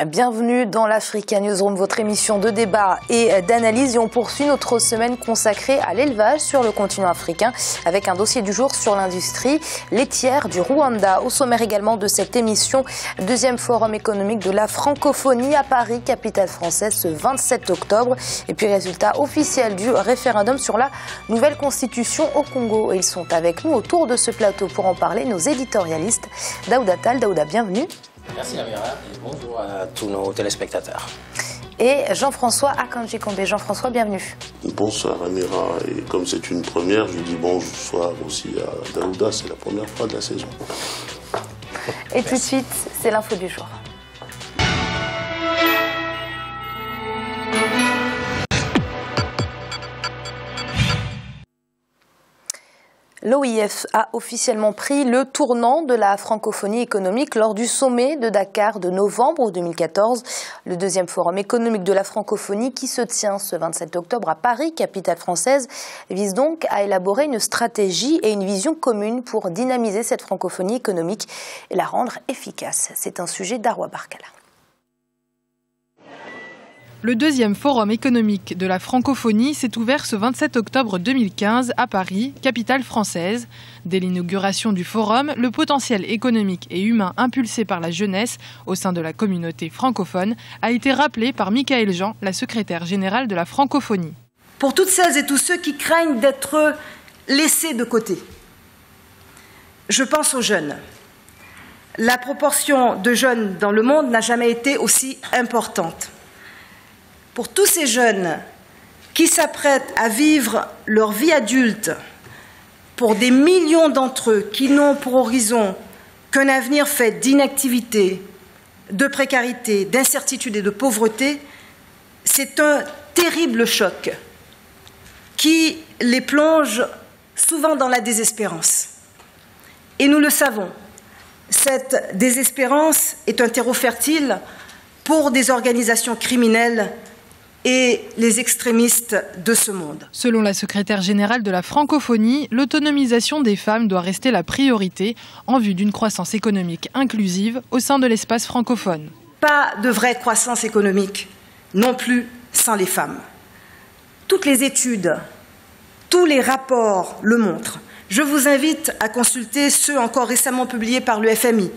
Bienvenue dans l'Africa Newsroom, votre émission de débat et d'analyse. Et on poursuit notre semaine consacrée à l'élevage sur le continent africain avec un dossier du jour sur l'industrie laitière du Rwanda. Au sommaire également de cette émission, deuxième forum économique de la francophonie à Paris, capitale française, ce 27 octobre. Et puis résultat officiel du référendum sur la nouvelle constitution au Congo. Et ils sont avec nous autour de ce plateau pour en parler, nos éditorialistes. Daouda Tal, Daouda, bienvenue. Merci Amira et bonjour à tous nos téléspectateurs. Et Jean-François Akanji-Kombe. Jean-François, bienvenue. Bonsoir Amira, et comme c'est une première, je dis bonsoir aussi à Daouda, c'est la première fois de la saison. Et tout de suite, c'est l'info du jour. L'OIF a officiellement pris le tournant de la francophonie économique lors du sommet de Dakar de novembre 2014. Le deuxième forum économique de la francophonie qui se tient ce 27 octobre à Paris, capitale française, vise donc à élaborer une stratégie et une vision commune pour dynamiser cette francophonie économique et la rendre efficace. C'est un sujet d'Arwa Barkala. Le deuxième forum économique de la francophonie s'est ouvert ce 27 octobre 2015 à Paris, capitale française. Dès l'inauguration du forum, le potentiel économique et humain impulsé par la jeunesse au sein de la communauté francophone a été rappelé par Michaël Jean, la secrétaire générale de la francophonie. Pour toutes celles et tous ceux qui craignent d'être laissés de côté, je pense aux jeunes. La proportion de jeunes dans le monde n'a jamais été aussi importante. Pour tous ces jeunes qui s'apprêtent à vivre leur vie adulte, pour des millions d'entre eux qui n'ont pour horizon qu'un avenir fait d'inactivité, de précarité, d'incertitude et de pauvreté, c'est un terrible choc qui les plonge souvent dans la désespérance. Et nous le savons, cette désespérance est un terreau fertile pour des organisations criminelles et les extrémistes de ce monde. Selon la secrétaire générale de la francophonie, l'autonomisation des femmes doit rester la priorité en vue d'une croissance économique inclusive au sein de l'espace francophone. Pas de vraie croissance économique non plus sans les femmes. Toutes les études, tous les rapports le montrent. Je vous invite à consulter ceux encore récemment publiés par le FMI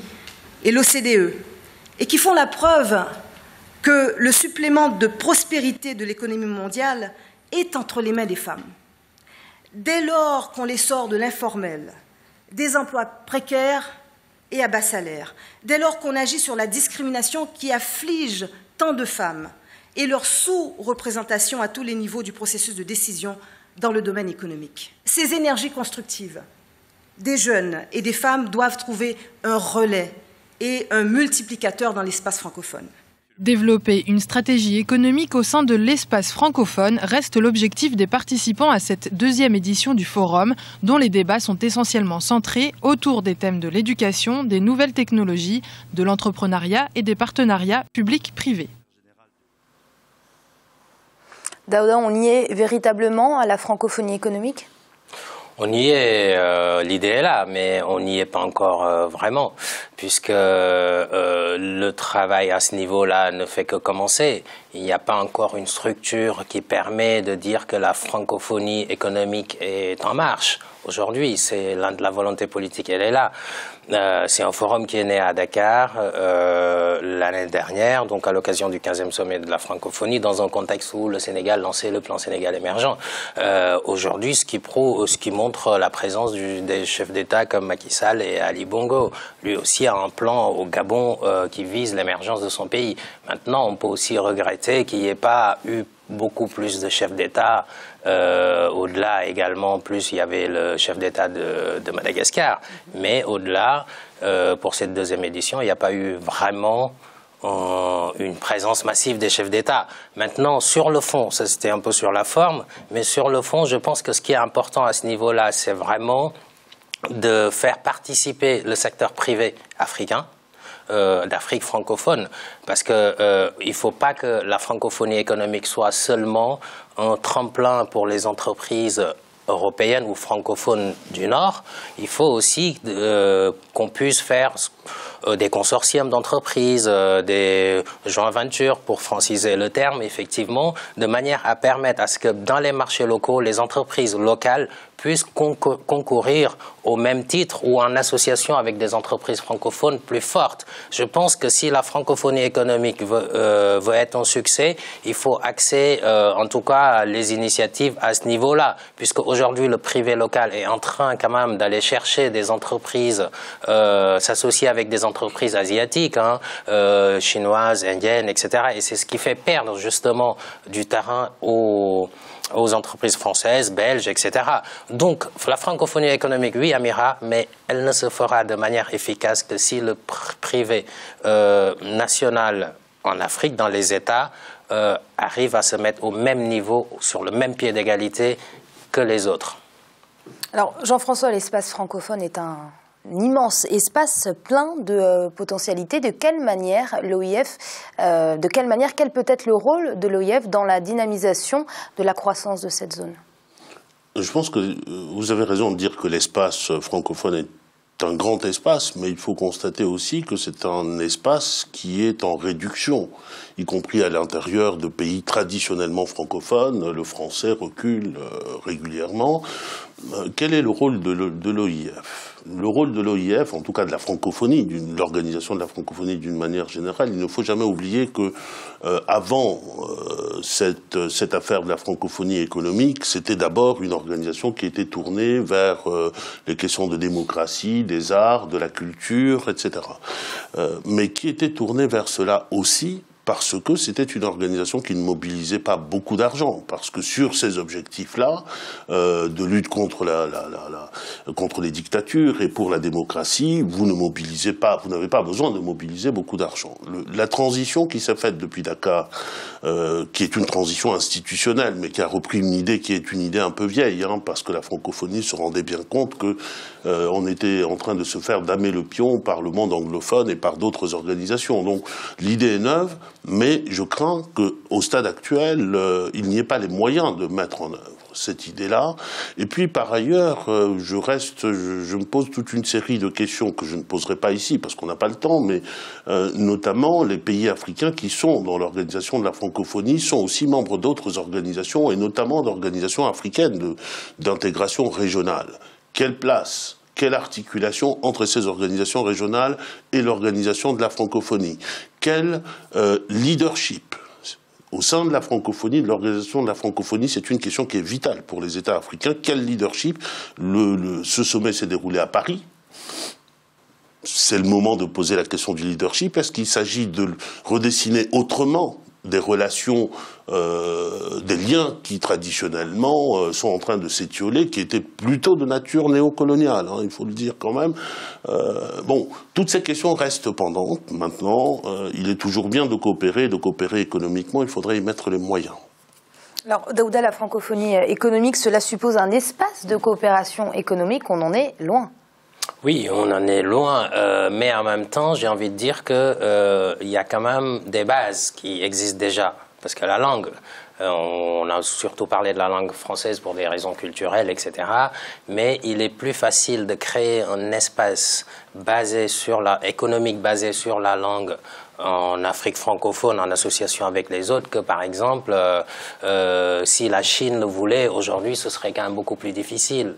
et l'OCDE et qui font la preuve que le supplément de prospérité de l'économie mondiale est entre les mains des femmes. Dès lors qu'on les sort de l'informel, des emplois précaires et à bas salaire, dès lors qu'on agit sur la discrimination qui afflige tant de femmes et leur sous-représentation à tous les niveaux du processus de décision dans le domaine économique. Ces énergies constructives des jeunes et des femmes doivent trouver un relais et un multiplicateur dans l'espace francophone. Développer une stratégie économique au sein de l'espace francophone reste l'objectif des participants à cette deuxième édition du forum, dont les débats sont essentiellement centrés autour des thèmes de l'éducation, des nouvelles technologies, de l'entrepreneuriat et des partenariats publics-privés. Daouda, on y est véritablement à la francophonie économique ? On y est, l'idée est là, mais on n'y est pas encore vraiment, puisque le travail à ce niveau-là ne fait que commencer. Il n'y a pas encore une structure qui permet de dire que la francophonie économique est en marche. Aujourd'hui, c'est la volonté politique, elle est là. C'est un forum qui est né à Dakar l'année dernière, donc à l'occasion du 15e sommet de la francophonie, dans un contexte où le Sénégal lançait le plan Sénégal émergent. Aujourd'hui, ce qui montre la présence des chefs d'État comme Macky Sall et Ali Bongo. Lui aussi a un plan au Gabon qui vise l'émergence de son pays. Maintenant, on peut aussi regretter qu'il n'y ait pas eu beaucoup plus de chefs d'État. Au-delà également, plus il y avait le chef d'État de Madagascar. Mais au-delà, pour cette deuxième édition, il n'y a pas eu vraiment une présence massive des chefs d'État. Maintenant, sur le fond, ça c'était un peu sur la forme, mais sur le fond, je pense que ce qui est important à ce niveau-là, c'est vraiment de faire participer le secteur privé africain, d'Afrique francophone, parce que il faut pas que la francophonie économique soit seulement un tremplin pour les entreprises européennes ou francophones du Nord. Il faut aussi qu'on puisse faire des consortiums d'entreprises, des joint ventures, pour franciser le terme, effectivement, de manière à permettre à ce que dans les marchés locaux, les entreprises locales puissent concourir au même titre ou en association avec des entreprises francophones plus fortes. Je pense que si la francophonie économique veut être un succès, il faut axer en tout cas les initiatives à ce niveau-là, puisque aujourd'hui le privé local est en train quand même d'aller chercher des entreprises, s'associer avec des entreprises asiatiques, chinoises, indiennes, etc. Et c'est ce qui fait perdre justement du terrain aux entreprises françaises, belges, etc. Donc, la francophonie économique, oui, Amira, mais elle ne se fera de manière efficace que si le privé national en Afrique, dans les États, arrive à se mettre au même niveau, sur le même pied d'égalité que les autres. Alors, Jean-François, l'espace francophone est un immense espace plein de potentialités. De quelle manière l'OIF, quel peut être le rôle de l'OIF dans la dynamisation de la croissance de cette zone? Je pense que vous avez raison de dire que l'espace francophone est un grand espace, mais il faut constater aussi que c'est un espace qui est en réduction, y compris à l'intérieur de pays traditionnellement francophones. Le français recule régulièrement. Quel est le rôle de l'OIF ? Le rôle de l'OIF, en tout cas de la francophonie, de l'organisation de la francophonie d'une manière générale, il ne faut jamais oublier que avant cette affaire de la francophonie économique, c'était d'abord une organisation qui était tournée vers les questions de démocratie, des arts, de la culture, etc. Mais qui était tournée vers cela aussi parce que c'était une organisation qui ne mobilisait pas beaucoup d'argent, parce que sur ces objectifs-là, de lutte contre contre les dictatures et pour la démocratie, vous n'avez pas besoin de mobiliser beaucoup d'argent. La transition qui s'est faite depuis Dakar, qui est une transition institutionnelle, mais qui a repris une idée qui est une idée un peu vieille, parce que la francophonie se rendait bien compte que on était en train de se faire damer le pion par le monde anglophone et par d'autres organisations. Donc l'idée est neuve, mais je crains qu'au stade actuel, il n'y ait pas les moyens de mettre en œuvre cette idée-là. Et puis, par ailleurs, je me pose toute une série de questions que je ne poserai pas ici, parce qu'on n'a pas le temps, mais notamment les pays africains qui sont dans l'organisation de la francophonie sont aussi membres d'autres organisations, et notamment d'organisations africaines d'intégration régionale. Quelle place ? Quelle articulation entre ces organisations régionales et l'organisation de la francophonie? Quel leadership au sein de la francophonie, de l'organisation de la francophonie? C'est une question qui est vitale pour les États africains. Quel leadership? Ce sommet s'est déroulé à Paris. C'est le moment de poser la question du leadership. Est-ce qu'il s'agit de redessiner autrement des relations, des liens qui traditionnellement sont en train de s'étioler, qui étaient plutôt de nature néocoloniale, il faut le dire quand même. Toutes ces questions restent pendantes. Maintenant, il est toujours bien de coopérer économiquement, il faudrait y mettre les moyens. Alors, Daouda, la francophonie économique, cela suppose un espace de coopération économique, on en est loin. Oui, on en est loin, mais en même temps, j'ai envie de dire qu'il y a quand même des bases qui existent déjà. Parce que la langue, on a surtout parlé de la langue française pour des raisons culturelles, etc. Mais il est plus facile de créer un espace économique basé sur la langue en Afrique francophone en association avec les autres que, par exemple, si la Chine le voulait, aujourd'hui, ce serait quand même beaucoup plus difficile.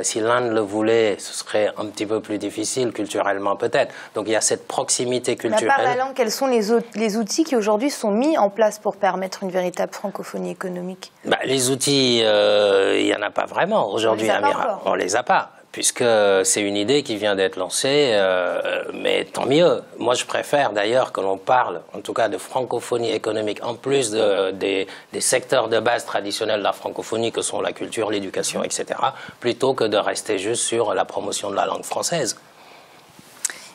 Si l'Inde le voulait, ce serait un petit peu plus difficile, culturellement peut-être. Donc il y a cette proximité culturelle. Mais à part la langue, quels sont les outils qui aujourd'hui sont mis en place pour permettre une véritable francophonie économique? Les outils, il n'y en a pas vraiment aujourd'hui, Amira. On les a pas. Puisque c'est une idée qui vient d'être lancée, mais tant mieux. Moi, je préfère d'ailleurs que l'on parle, en tout cas, de francophonie économique, en plus des secteurs de base traditionnels de la francophonie, que sont la culture, l'éducation, etc., plutôt que de rester juste sur la promotion de la langue française.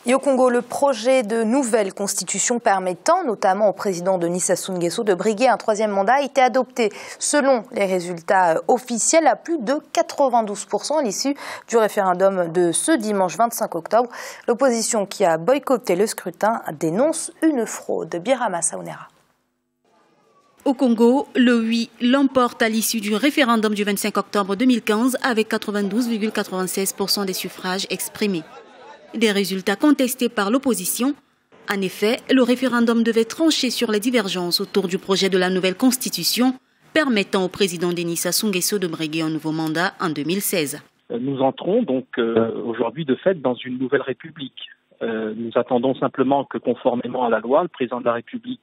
Et au Congo, le projet de nouvelle constitution permettant notamment au président Denis Sassou Nguesso de briguer un troisième mandat a été adopté selon les résultats officiels à plus de 92% à l'issue du référendum de ce dimanche 25 octobre. L'opposition qui a boycotté le scrutin dénonce une fraude. Birama Saounera. Au Congo, le oui l'emporte à l'issue du référendum du 25 octobre 2015 avec 92,96% des suffrages exprimés. des résultats contestés par l'opposition. En effet, le référendum devait trancher sur les divergences autour du projet de la nouvelle constitution permettant au président Denis Sassou Nguesso de briguer un nouveau mandat en 2016. Nous entrons donc aujourd'hui de fait dans une nouvelle république. Nous attendons simplement que, conformément à la loi, le président de la République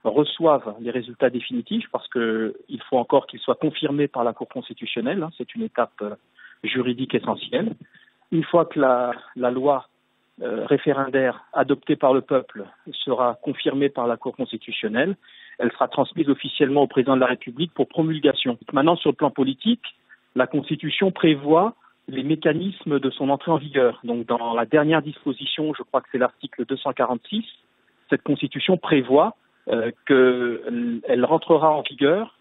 reçoive les résultats définitifs parce qu'il faut encore qu'ils soient confirmés par la Cour constitutionnelle. C'est une étape juridique essentielle. Une fois que la loi référendaire adoptée par le peuple sera confirmée par la Cour constitutionnelle, elle sera transmise officiellement au président de la République pour promulgation. Maintenant, sur le plan politique, la Constitution prévoit les mécanismes de son entrée en vigueur. Donc, dans la dernière disposition, je crois que c'est l'article 246, cette Constitution prévoit qu'elle rentrera en vigueur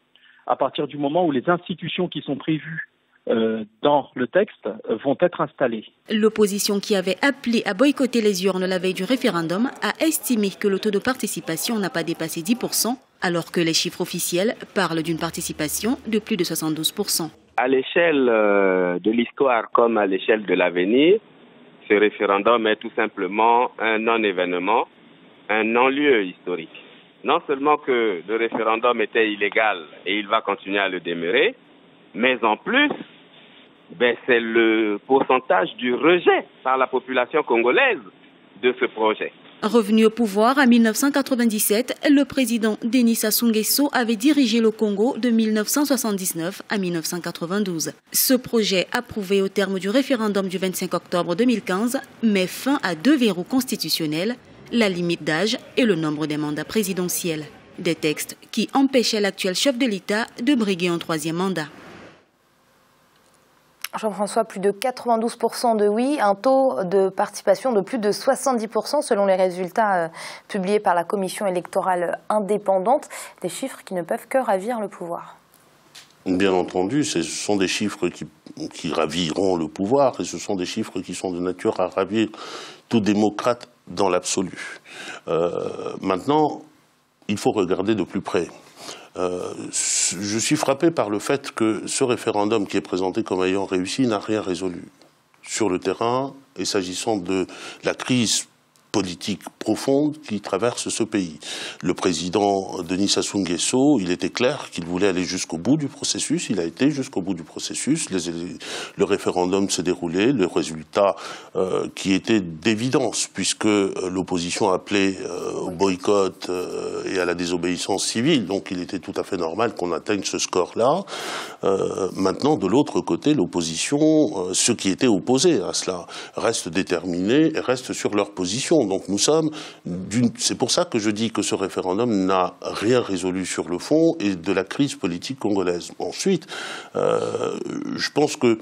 à partir du moment où les institutions qui sont prévues dans le texte vont être installées. L'opposition qui avait appelé à boycotter les urnes la veille du référendum a estimé que le taux de participation n'a pas dépassé 10%, alors que les chiffres officiels parlent d'une participation de plus de 72%. À l'échelle de l'histoire comme à l'échelle de l'avenir, ce référendum est tout simplement un non-événement, un non-lieu historique. Non seulement que le référendum était illégal et il va continuer à le demeurer, mais en plus, c'est le pourcentage du rejet par la population congolaise de ce projet. Revenu au pouvoir en 1997, le président Denis Sassou Nguesso avait dirigé le Congo de 1979 à 1992. Ce projet, approuvé au terme du référendum du 25 octobre 2015, met fin à 2 verrous constitutionnels, la limite d'âge et le nombre des mandats présidentiels. Des textes qui empêchaient l'actuel chef de l'État de briguer un 3e mandat. Jean-François, plus de 92% de oui, un taux de participation de plus de 70% selon les résultats publiés par la Commission électorale indépendante, des chiffres qui ne peuvent que ravir le pouvoir. Bien entendu, ce sont des chiffres qui raviront le pouvoir et ce sont des chiffres qui sont de nature à ravir tout démocrate dans l'absolu. Maintenant, il faut regarder de plus près. Je suis frappé par le fait que ce référendum qui est présenté comme ayant réussi n'a rien résolu sur le terrain et s'agissant de la crise politique profonde qui traverse ce pays. Le président Denis Sassou Nguesso, il était clair qu'il voulait aller jusqu'au bout du processus, il a été jusqu'au bout du processus, le référendum s'est déroulé, le résultat qui était d'évidence, puisque l'opposition appelait au boycott et à la désobéissance civile, donc il était tout à fait normal qu'on atteigne ce score-là. Maintenant, de l'autre côté, l'opposition, ceux qui étaient opposés à cela, restent déterminés et restent sur leur position. Donc nous sommes, c'est pour ça que je dis que ce référendum n'a rien résolu sur le fond et de la crise politique congolaise. Ensuite, je pense que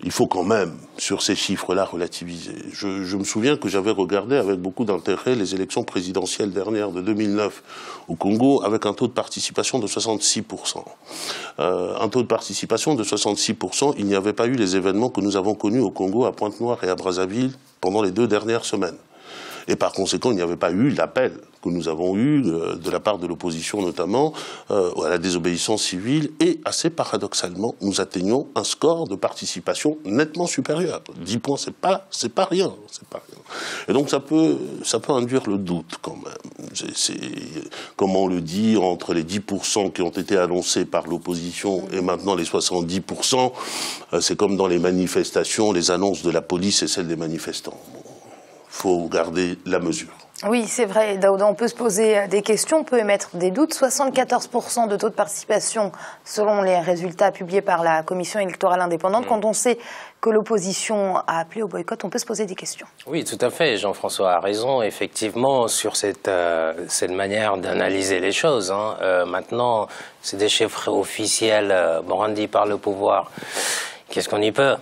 il faut quand même, sur ces chiffres-là, relativiser. Je me souviens que j'avais regardé avec beaucoup d'intérêt les élections présidentielles dernières de 2009 au Congo avec un taux de participation de 66%. Un taux de participation de 66%, il n'y avait pas eu les événements que nous avons connus au Congo, à Pointe-Noire et à Brazzaville pendant les 2 dernières semaines. Et par conséquent, il n'y avait pas eu l'appel que nous avons eu de la part de l'opposition notamment à la désobéissance civile. Et assez paradoxalement, nous atteignons un score de participation nettement supérieur. 10 points, c'est pas rien. Et donc ça peut induire le doute quand même. Comme on le dit, entre les 10% qui ont été annoncés par l'opposition et maintenant les 70%, c'est comme dans les manifestations, les annonces de la police et celles des manifestants. Faut garder la mesure. Oui, c'est vrai, Daouda, on peut se poser des questions, on peut émettre des doutes. 74% de taux de participation selon les résultats publiés par la Commission électorale indépendante. Quand on sait que l'opposition a appelé au boycott, on peut se poser des questions. Oui, tout à fait. Jean-François a raison, effectivement, sur cette manière d'analyser les choses. Maintenant, c'est des chiffres officiels brandis par le pouvoir. Qu'est-ce qu'on y peut ?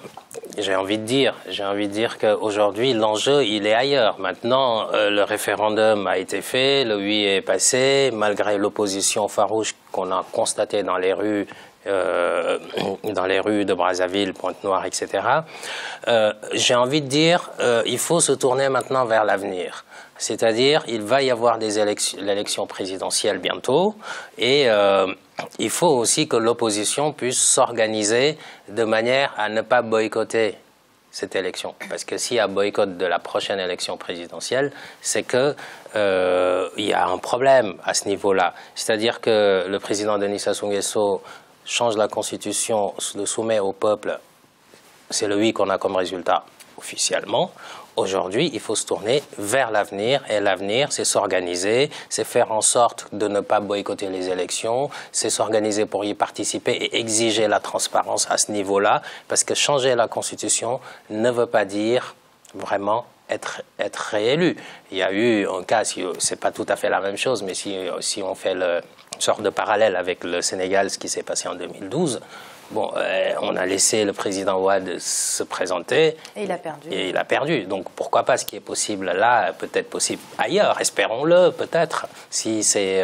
J'ai envie de dire qu'aujourd'hui, l'enjeu, il est ailleurs. Maintenant, le référendum a été fait, le oui est passé, malgré l'opposition farouche qu'on a constatée dans les rues de Brazzaville, Pointe-Noire, etc. J'ai envie de dire, il faut se tourner maintenant vers l'avenir. C'est-à-dire, il va y avoir l'élection présidentielle bientôt, et il faut aussi que l'opposition puisse s'organiser de manière à ne pas boycotter cette élection. Parce que s'il y a boycott de la prochaine élection présidentielle, c'est que il y a un problème à ce niveau-là. C'est-à-dire que le président Denis Sassou Nguesso change la Constitution, le soumet au peuple. C'est le oui qu'on a comme résultat officiellement. Aujourd'hui, il faut se tourner vers l'avenir. Et l'avenir, c'est s'organiser, c'est faire en sorte de ne pas boycotter les élections, c'est s'organiser pour y participer et exiger la transparence à ce niveau-là. Parce que changer la Constitution ne veut pas dire vraiment être réélu. Il y a eu un cas, c'est pas tout à fait la même chose, mais si on fait une sorte de parallèle avec le Sénégal, ce qui s'est passé en 2012, bon, on a laissé le président Wade se présenter. Et il a perdu. Et il a perdu. Donc pourquoi pas ce qui est possible là, peut-être possible ailleurs, espérons-le peut-être, si c'est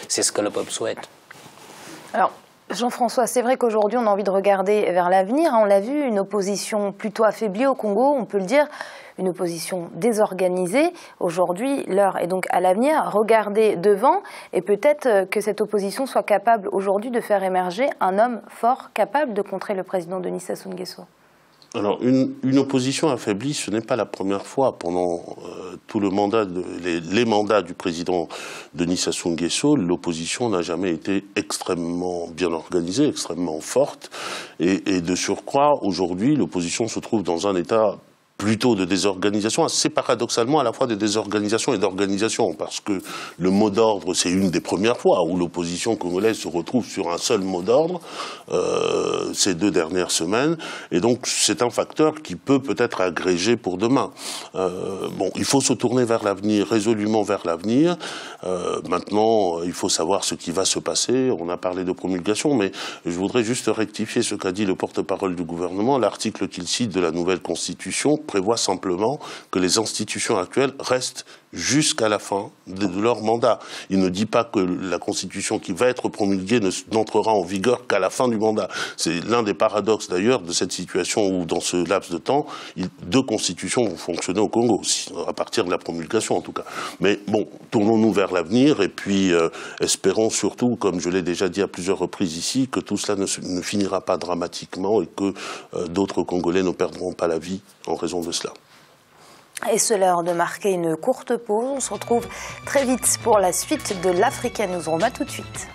ce que le peuple souhaite. Alors, Jean-François, c'est vrai qu'aujourd'hui on a envie de regarder vers l'avenir. On l'a vu, une opposition plutôt affaiblie au Congo, on peut le dire, une opposition désorganisée. Aujourd'hui, l'heure est donc à l'avenir. Regardez devant et peut-être que cette opposition soit capable aujourd'hui de faire émerger un homme fort capable de contrer le président Denis Sassou Nguesso. Alors, une opposition affaiblie, ce n'est pas la première fois. Pendant tout le mandat, les mandats du président Denis Sassou Nguesso, l'opposition n'a jamais été extrêmement bien organisée, extrêmement forte. Et de surcroît, aujourd'hui, l'opposition se trouve dans un état plutôt de désorganisation, assez paradoxalement à la fois de désorganisation et d'organisation, parce que le mot d'ordre, c'est une des premières fois où l'opposition congolaise se retrouve sur un seul mot d'ordre ces 2 dernières semaines, et donc c'est un facteur qui peut peut-être agréger pour demain. Bon, il faut se tourner vers l'avenir, résolument vers l'avenir. Maintenant, il faut savoir ce qui va se passer. On a parlé de promulgation, mais je voudrais juste rectifier ce qu'a dit le porte-parole du gouvernement. L'article qu'il cite de la nouvelle Constitution prévoit simplement que les institutions actuelles restent jusqu'à la fin de leur mandat. Il ne dit pas que la Constitution qui va être promulguée n'entrera en vigueur qu'à la fin du mandat. C'est l'un des paradoxes d'ailleurs de cette situation où dans ce laps de temps, 2 constitutions vont fonctionner au Congo, à partir de la promulgation en tout cas. Mais bon, tournons-nous vers l'avenir et puis espérons surtout, comme je l'ai déjà dit à plusieurs reprises ici, que tout cela ne finira pas dramatiquement et que d'autres Congolais ne perdront pas la vie en raison de cela. Et c'est l'heure de marquer une courte pause. On se retrouve très vite pour la suite de l'Africa Newsroom. À tout de suite.